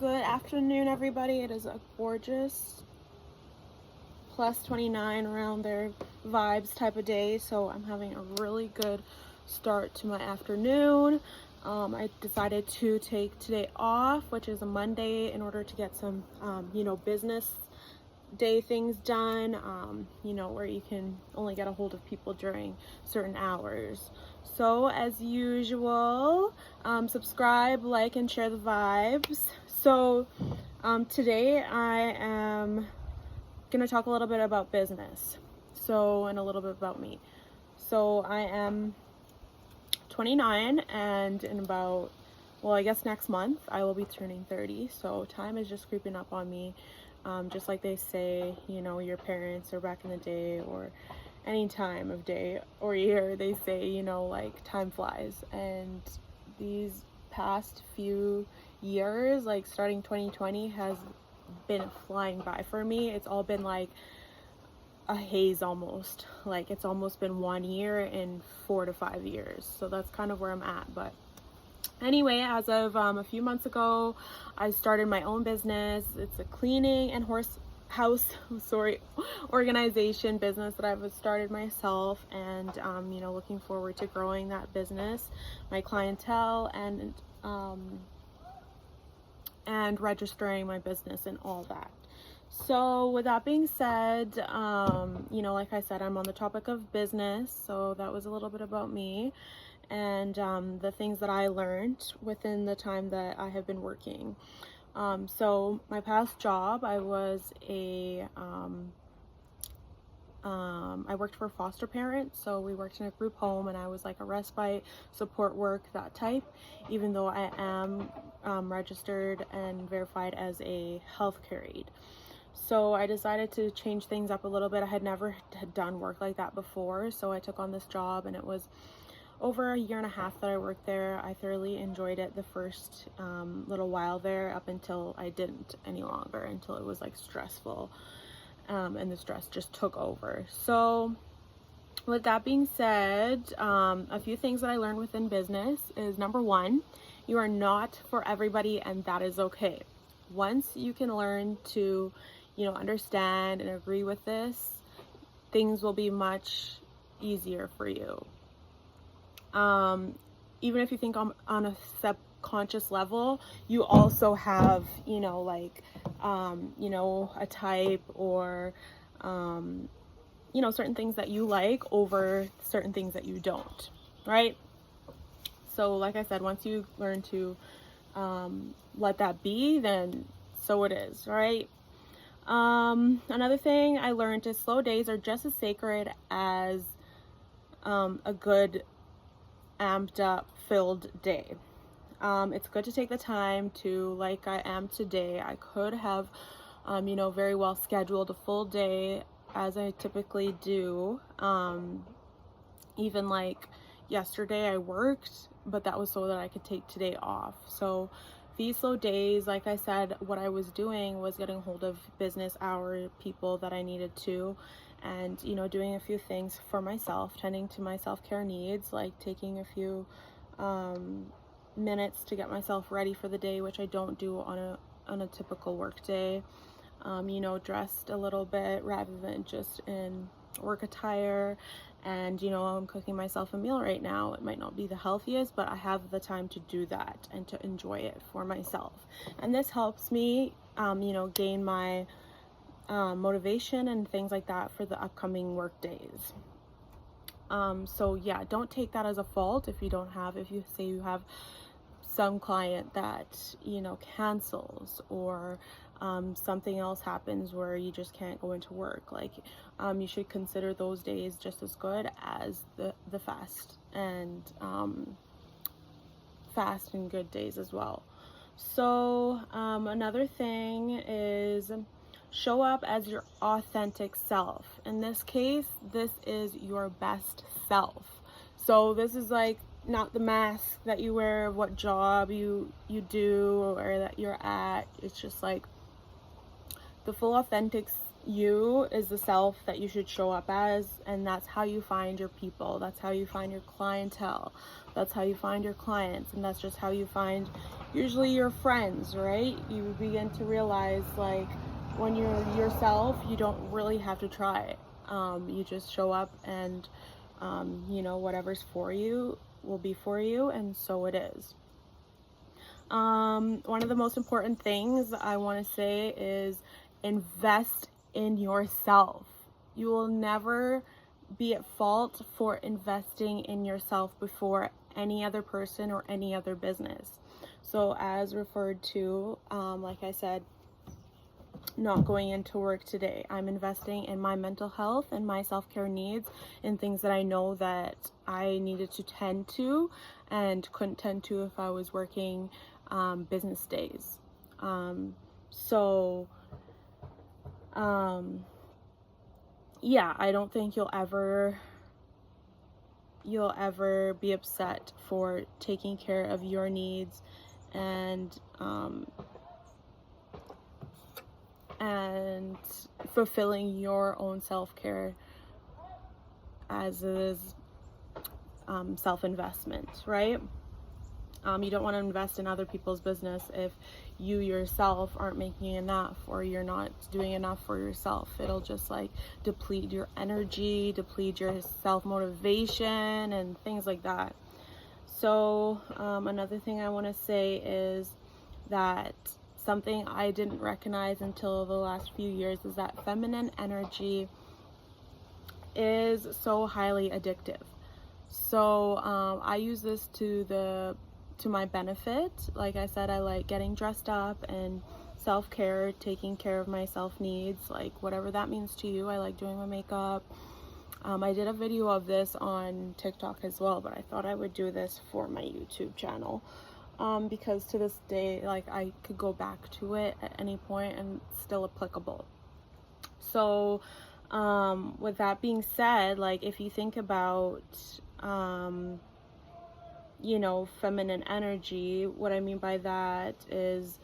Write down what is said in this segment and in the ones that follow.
Good afternoon, everybody. It is a gorgeous plus 29 around their vibes type of day, so I'm having a really good start to my afternoon. I decided to take today off, which is a Monday, in order to get some business day things done, where you can only get a hold of people during certain hours. So as usual, subscribe, like, and share the vibes. So today I am gonna talk a little bit about business, and a little bit about me. So I am 29, and in about, I guess next month I will be turning 30, so time is just creeping up on me. Just like they say, your parents, or back in the day, or any time of day or year, they say, like, time flies. And these past few years, like starting 2020, has been flying by for me. It's all been like a haze almost. Like, it's almost been 1 year in 4 to 5 years. So that's kind of where I'm at. But anyway, as of a few months ago, I started my own business. It's a cleaning and organization business that I've started myself, and looking forward to growing that business, my clientele, and registering my business and all that. So with that being said, like I said, I'm on the topic of business, so that was a little bit about me and the things that I learned within the time that I have been working. So my past job, I worked for foster parents. So we worked in a group home, and I was like a respite support work, that type, even though I am registered and verified as a healthcare aide. So I decided to change things up a little bit. I had never done work like that before, so I took on this job, and it was over a year and a half that I worked there. I thoroughly enjoyed it the first little while there, up until I didn't any longer, until it was like stressful, and the stress just took over. So with that being said, a few things that I learned within business is, number one, you are not for everybody, and that is okay. Once you can learn to understand and agree with this, things will be much easier for you. Even if you think on a subconscious level, you also have, a type, or, certain things that you like over certain things that you don't, right? So like I said, once you learn to let that be, then so it is, right? Another thing I learned is slow days are just as sacred as a good amped up filled day. It's good to take the time to, like I am today, I could have very well scheduled a full day, as I typically do. Even like yesterday I worked, but that was so that I could take today off. So these slow days, like I said, what I was doing was getting hold of business hour people that I needed to, and doing a few things for myself, tending to my self-care needs, like taking a few minutes to get myself ready for the day, which I don't do on a typical work day. Dressed a little bit rather than just in work attire. And I'm cooking myself a meal right now. It might not be the healthiest, but I have the time to do that and to enjoy it for myself. And this helps me gain my motivation and things like that for the upcoming work days. So yeah, don't take that as a fault if you say you have some client that cancels, or something else happens where you just can't go into work. Like, you should consider those days just as good as the fast and good days as well. So another thing is, show up as your authentic self. In this case, this is your best self. So this is like not the mask that you wear of what job you do or that you're at. It's just like the full authentic You is the self that you should show up as, and that's how you find your people. That's how you find your clientele. That's how you find your clients, and that's just how you find usually your friends, right? You begin to realize, like, when you're yourself, you don't really have to try. You just show up, and whatever's for you will be for you, and so it is. One of the most important things I want to say is invest in yourself. You will never be at fault for investing in yourself before any other person or any other business. So as referred to, like I said, not going into work today, I'm investing in my mental health and my self-care needs, in things that I know that I needed to tend to and couldn't tend to if I was working business days. Yeah, I don't think you'll ever be upset for taking care of your needs and fulfilling your own self-care, as is self-investment, right? You don't want to invest in other people's business if you yourself aren't making enough, or you're not doing enough for yourself. It'll just like deplete your energy, deplete your self-motivation, and things like that. So another thing I want to say is that something I didn't recognize until the last few years is that feminine energy is so highly addictive. So I use this to my benefit. Like I said, I like getting dressed up and self-care, taking care of my self needs, like whatever that means to you. I like doing my makeup. I did a video of this on TikTok as well, but I thought I would do this for my YouTube channel, because to this day, like, I could go back to it at any point and it's still applicable. So with that being said, like, if you think about feminine energy, what I mean by that is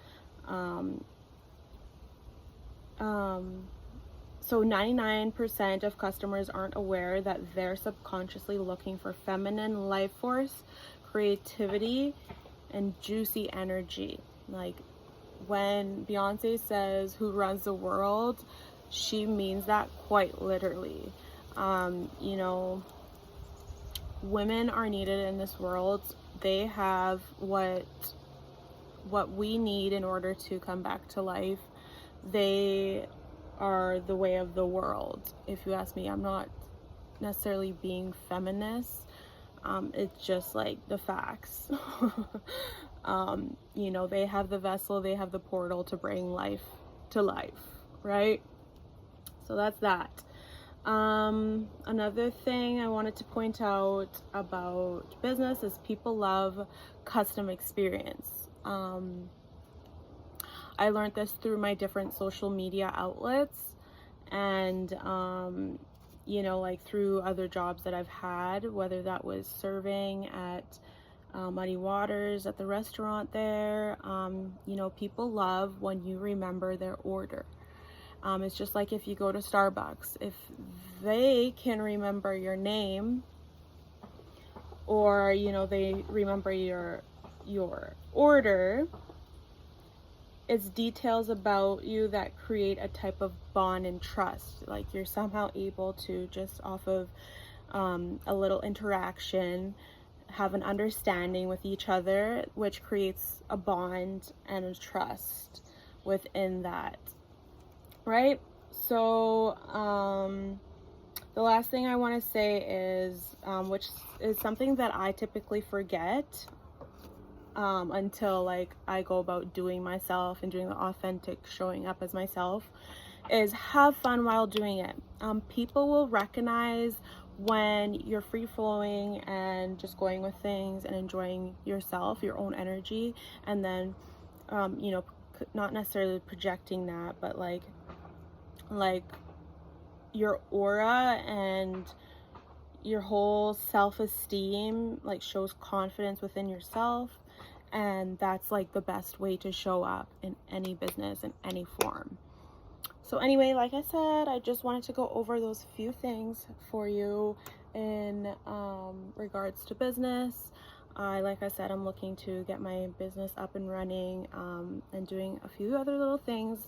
so 99% of customers aren't aware that they're subconsciously looking for feminine life force, creativity, and juicy energy. Like, when Beyonce says who runs the world, she means that quite literally. Women are needed in this world. They have what we need in order to come back to life. They are the way of the world. If you ask me, I'm not necessarily being feminist. It's just like the facts. They have the vessel, they have the portal to bring life to life, right? So that's that. Another thing I wanted to point out about business is people love custom experience. I learned this through my different social media outlets, and like through other jobs that I've had, whether that was serving at Muddy Waters, at the restaurant there. People love when you remember their order. It's just like if you go to Starbucks, if they can remember your name, or they remember your order, it's details about you that create a type of bond and trust. Like, you're somehow able to, just off of a little interaction, have an understanding with each other, which creates a bond and a trust within that, right? So the last thing I want to say is, which is something that I typically forget until like I go about doing myself and doing the authentic showing up as myself, is have fun while doing it. People will recognize when you're free flowing and just going with things and enjoying yourself, your own energy, and then not necessarily projecting that, but like your aura and your whole self-esteem like shows confidence within yourself, and that's like the best way to show up in any business in any form. So anyway, like I said, I just wanted to go over those few things for you in regards to business. Like I said, I'm looking to get my business up and running, and doing a few other little things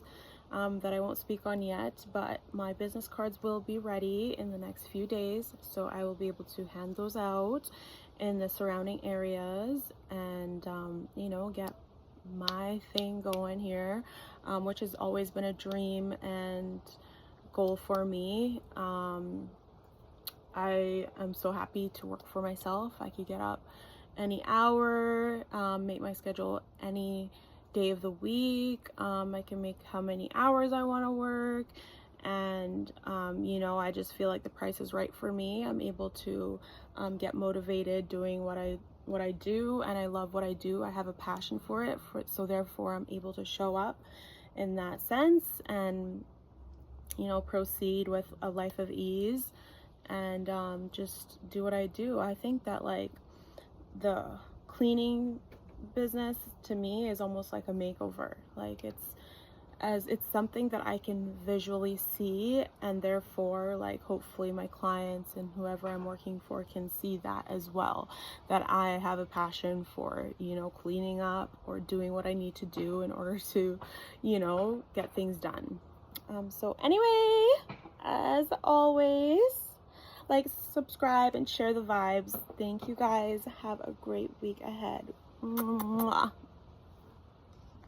that I won't speak on yet, but my business cards will be ready in the next few days, so I will be able to hand those out in the surrounding areas and you know, get my thing going here, which has always been a dream and goal for me. I am so happy to work for myself. I could get up any hour, make my schedule any day of the week. I can make how many hours I want to work, and you know, I just feel like the price is right for me. I'm able to get motivated doing what I do, and I love what I do. I have a passion for it, so therefore I'm able to show up in that sense and, you know, proceed with a life of ease and just do what I do. I think that like the cleaning business to me is almost like a makeover. Like it's something that I can visually see, and therefore like hopefully my clients and whoever I'm working for can see that as well, that I have a passion for, you know, cleaning up or doing what I need to do in order to, you know, get things done. So anyway, as always, like, subscribe, and share the vibes. Thank you guys. Have a great week ahead. Mwah.